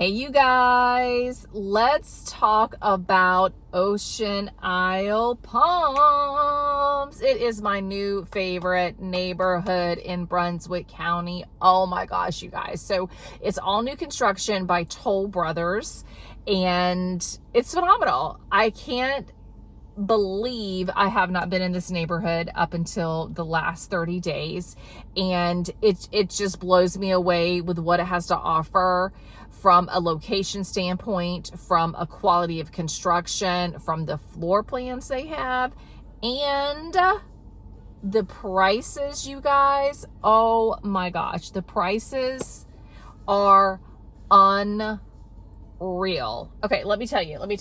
Hey you guys, let's talk about Ocean Isle Palms. It is my new favorite neighborhood in Brunswick County. Oh my gosh, you guys. So it's all new construction by Toll Brothers and it's phenomenal. I can't believe I have not been in this neighborhood up until the last 30 days. And it just blows me away with what it has to offer from a location standpoint, from a quality of construction, from the floor plans they have, and the prices, you guys. Oh my gosh, the prices are unreal. Okay, let me tell you. Let me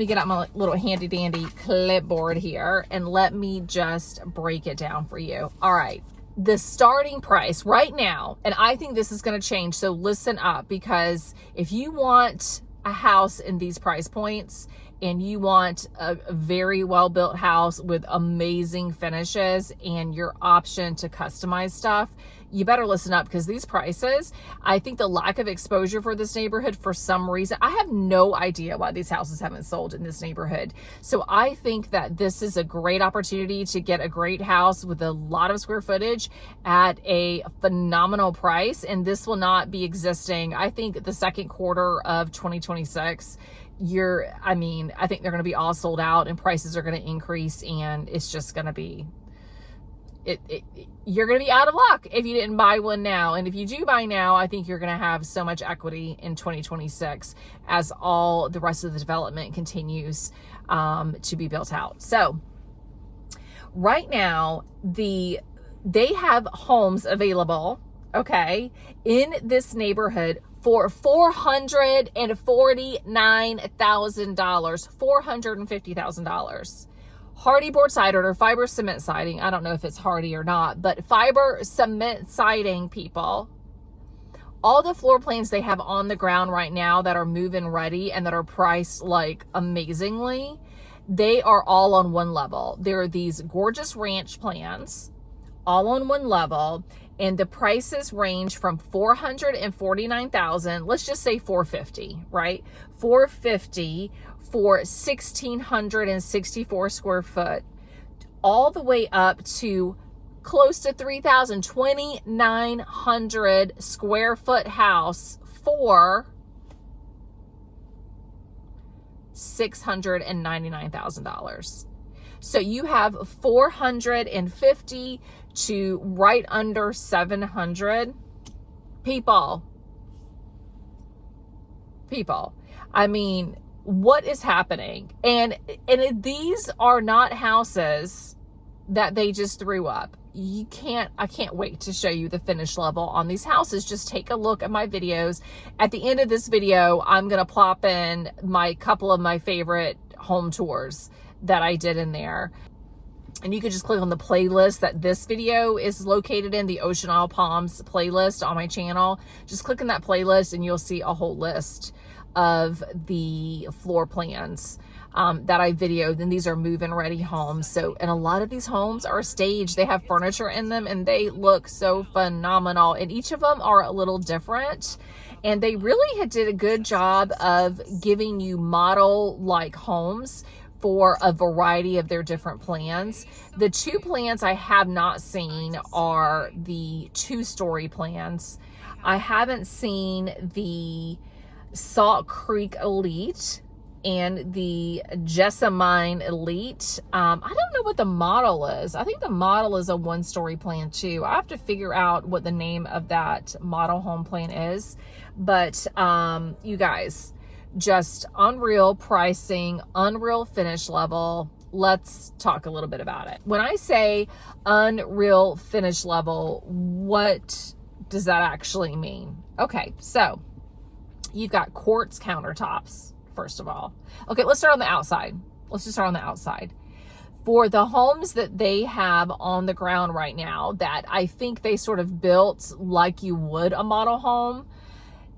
get out my little handy dandy clipboard here and let me just break it down for you. All right. The starting price right now, and I think this is going to change, so listen up, because if you want a house in these price points and you want a very well-built house with amazing finishes and your option to customize stuff, you better listen up, because these prices, I think the lack of exposure for this neighborhood, for some reason, I have no idea why these houses haven't sold in this neighborhood. So I think that this is a great opportunity to get a great house with a lot of square footage at a phenomenal price. And this will not be existing, I think, the second quarter of 2026. I think they're going to be all sold out and prices are going to increase, and it's just going to be, you're going to be out of luck if you didn't buy one now. And if you do buy now, I think you're going to have so much equity in 2026 as all the rest of the development continues to be built out. So right now, they have homes available, okay, in this neighborhood for $449,000, $450,000. Hardy board siding or fiber cement siding. I don't know if it's hardy or not, but fiber cement siding, people. All the floor plans they have on the ground right now that are move-in ready and that are priced like amazingly, they are all on one level. There are these gorgeous ranch plans all on one level, and the prices range from $449,000, let's just say $450,000, right? $450,000 for 1,664 square foot, all the way up to close to 3,000, 2,900 square foot house for $699,000. So you have 450 to right under 700 people. I mean, what is happening? And these are not houses that they just threw up. I can't wait to show you the finish level on these houses. Just take a look at my videos. At the end of this video, I'm going to plop in my couple of my favorite home tours that I did in there. And you can just click on the playlist that this video is located in, the Ocean Isle Palms playlist on my channel. Just click on that playlist and you'll see a whole list of the floor plans that I videoed. And these are move-in ready homes. So, and a lot of these homes are staged. They have furniture in them and they look so phenomenal. And each of them are a little different. And they really did a good job of giving you model-like homes for a variety of their different plans. The two plans I have not seen are the 2-story plans. I haven't seen the Salt Creek Elite and the Jessamine Elite. I don't know what the model is. I think the model is a 1-story plan too. I have to figure out what the name of that model home plan is. But you guys, just unreal pricing, unreal finish level. Let's talk a little bit about it. When I say unreal finish level, what does that actually mean? Okay, so you've got quartz countertops, first of all. Okay, let's start on the outside. Let's just start on the outside. For the homes that they have on the ground right now, that I think they sort of built like you would a model home,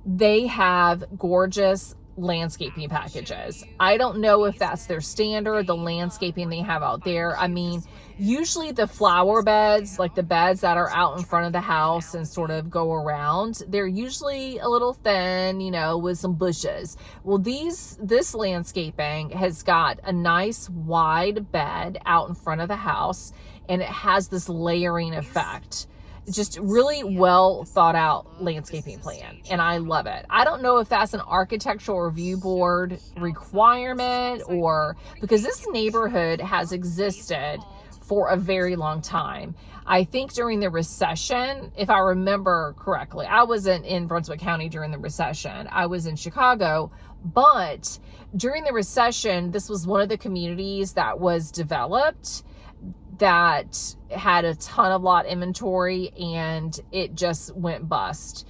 they have gorgeous landscaping packages. I don't know if that's their standard, the landscaping they have out there. I mean, usually the flower beds, like the beds that are out in front of the house and sort of go around, they're usually a little thin, you know, with some bushes. Well, this landscaping has got a nice wide bed out in front of the house, and it has this layering effect. Just really well thought out landscaping plan, and I love it. I don't know if that's an architectural review board requirement, or because this neighborhood has existed for a very long time. I think during the recession, if I remember correctly, I wasn't in Brunswick County during the recession. I was in Chicago, but during the recession, this was one of the communities that was developed that had a ton of lot inventory, and it just went bust.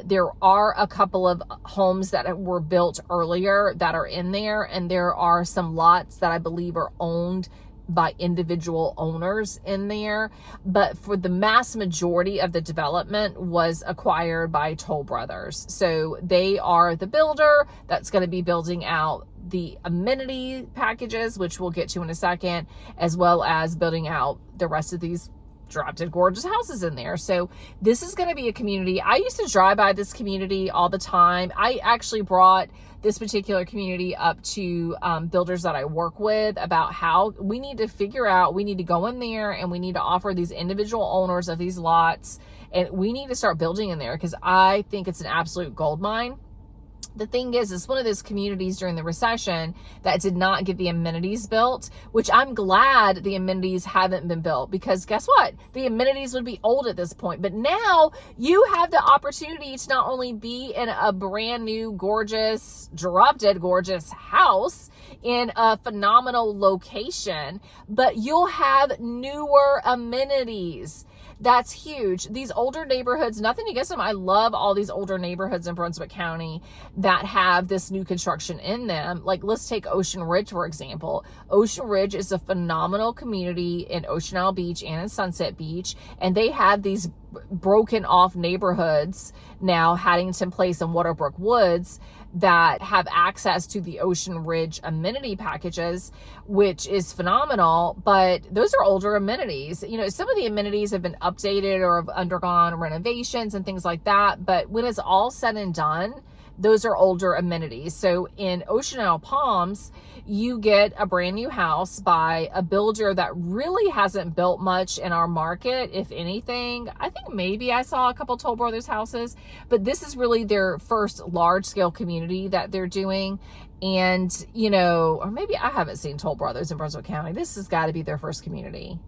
There are a couple of homes that were built earlier that are in there, and there are some lots that I believe are owned by individual owners in there, but for the mass majority of the development was acquired by Toll Brothers. So they are the builder that's going to be building out the amenity packages, which we'll get to in a second, as well as building out the rest of these drop-dead gorgeous houses in there. So this is going to be a community. I used to drive by this community all the time. I actually brought this particular community up to builders that I work with about how we need to figure out, we need to go in there and we need to offer these individual owners of these lots, and we need to start building in there because I think it's an absolute gold mine. The thing is, it's one of those communities during the recession that did not get the amenities built, which I'm glad the amenities haven't been built, because guess what? The amenities would be old at this point. But now you have the opportunity to not only be in a brand new, gorgeous, drop-dead gorgeous house in a phenomenal location, but you'll have newer amenities. That's huge. These older neighborhoods, nothing against them. I love all these older neighborhoods in Brunswick County that have this new construction in them. Like, let's take Ocean Ridge, for example. Ocean Ridge is a phenomenal community in Ocean Isle Beach and in Sunset Beach. And they have these broken off neighborhoods now, Haddington Place and Waterbrook Woods, that have access to the Ocean Ridge amenity packages, which is phenomenal. But those are older amenities. You know, some of the amenities have been updated or have undergone renovations and things like that. But when it's all said and done, those are older amenities. So in Ocean Isle Palms, you get a brand new house by a builder that really hasn't built much in our market. If anything, I think maybe I saw a couple Toll Brothers houses, but this is really their first large scale community that they're doing. And, you know, or maybe I haven't seen Toll Brothers in Brunswick County. This has got to be their first community,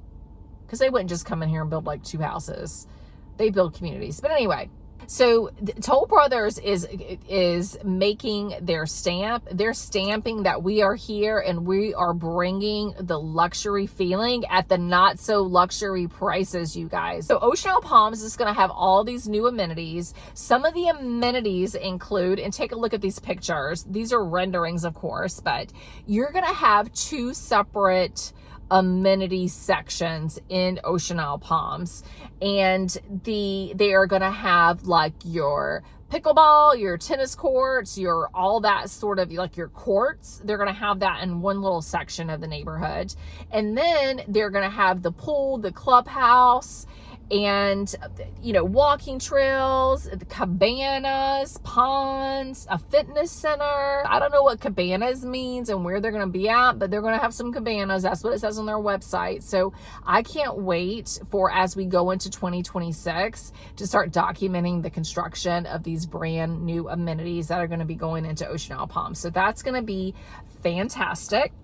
because they wouldn't just come in here and build like 2 houses. They build communities. But anyway, so Toll Brothers is making their stamp. They're stamping that we are here and we are bringing the luxury feeling at the not so luxury prices, you guys. So Ocean Isle Palms is going to have all these new amenities. Some of the amenities include, and take a look at these pictures. These are renderings, of course, but you're going to have 2 separate amenity sections in Ocean Isle Palms, and they are going to have like your pickleball, your tennis courts, your all that sort of like your courts. They're going to have that in one little section of the neighborhood, and then they're going to have the pool, the clubhouse, and, you know, walking trails, the cabanas, ponds, a fitness center. I don't know what cabanas means and where they're going to be at, but they're going to have some cabanas. That's what it says on their website. So I can't wait for, as we go into 2026, to start documenting the construction of these brand new amenities that are going to be going into Ocean Isle Palms. So that's going to be fantastic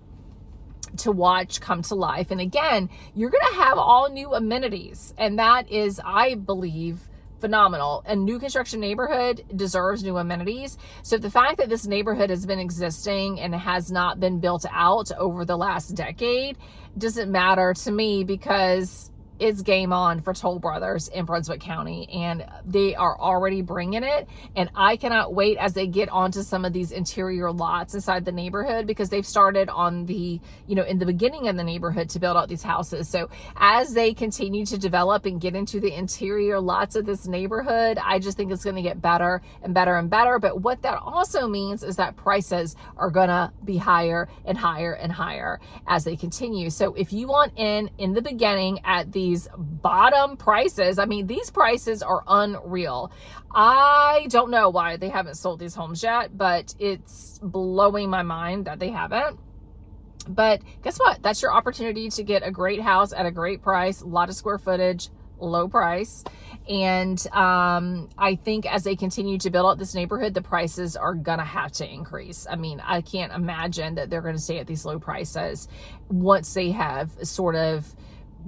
to watch come to life. And again, you're going to have all new amenities, and that is, I believe, phenomenal. A new construction neighborhood deserves new amenities. So the fact that this neighborhood has been existing and has not been built out over the last decade doesn't matter to me, because it's game on for Toll Brothers in Brunswick County, and they are already bringing it. And I cannot wait as they get onto some of these interior lots inside the neighborhood, because they've started on the, in the beginning of the neighborhood to build out these houses. So as they continue to develop and get into the interior lots of this neighborhood, I just think it's going to get better and better and better. But what that also means is that prices are going to be higher and higher and higher as they continue. So if you want in the beginning at these bottom prices, I mean, these prices are unreal. I don't know why they haven't sold these homes yet, but it's blowing my mind that they haven't. But guess what? That's your opportunity to get a great house at a great price, a lot of square footage, low price. And I think as they continue to build out this neighborhood, the prices are gonna have to increase. I mean, I can't imagine that they're gonna stay at these low prices once they have sort of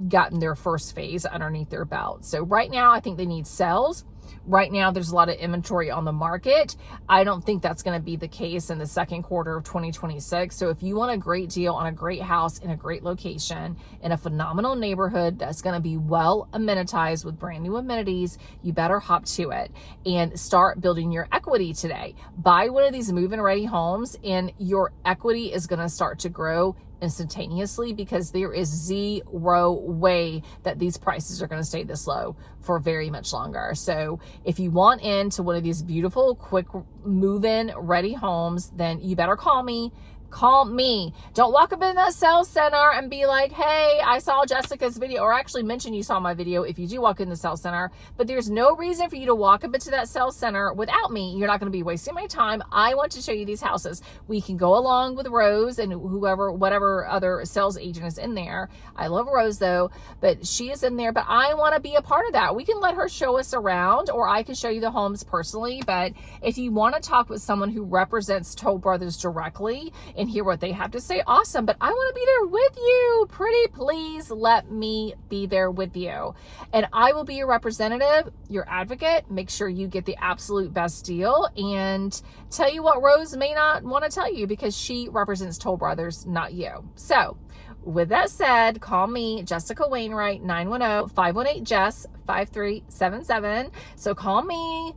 gotten their first phase underneath their belt. So right now, I think they need sales. Right now, there's a lot of inventory on the market. I don't think that's going to be the case in the second quarter of 2026. So if you want a great deal on a great house in a great location in a phenomenal neighborhood that's going to be well amenitized with brand new amenities, you better hop to it and start building your equity today. Buy one of these move-in ready homes, and your equity is going to start to grow instantaneously, because there is zero way that these prices are going to stay this low for very much longer. So if you want into one of these beautiful, quick move-in ready homes, then you better call me. Call me. Don't walk up in that sales center and be like, hey, I saw Jessica's video, or actually mention you saw my video if you do walk in the sales center. But there's no reason for you to walk up into that sales center without me. You're not going to be wasting my time. I want to show you these houses. We can go along with Rose and whatever other sales agent is in there. I love Rose though, but she is in there, but I want to be a part of that. We can let her show us around, or I can show you the homes personally. But if you want to talk with someone who represents Toll Brothers directly and hear what they have to say, awesome. But I want to be there with you. Pretty please let me be there with you. And I will be your representative, your advocate. Make sure you get the absolute best deal, and tell you what Rose may not want to tell you, because she represents Toll Brothers, not you. So with that said, call me, Jessica Wainwright, 910-518-JESS, 5377. So call me.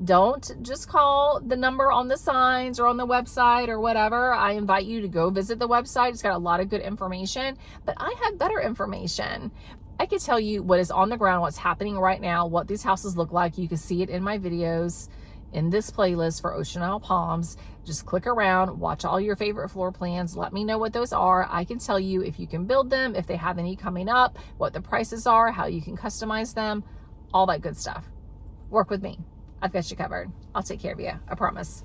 Don't just call the number on the signs or on the website or whatever. I invite you to go visit the website. It's got a lot of good information, but I have better information. I can tell you what is on the ground, what's happening right now, what these houses look like. You can see it in my videos in this playlist for Ocean Isle Palms. Just click around, watch all your favorite floor plans. Let me know what those are. I can tell you if you can build them, if they have any coming up, what the prices are, how you can customize them, all that good stuff. Work with me. I've got you covered. I'll take care of you. I promise.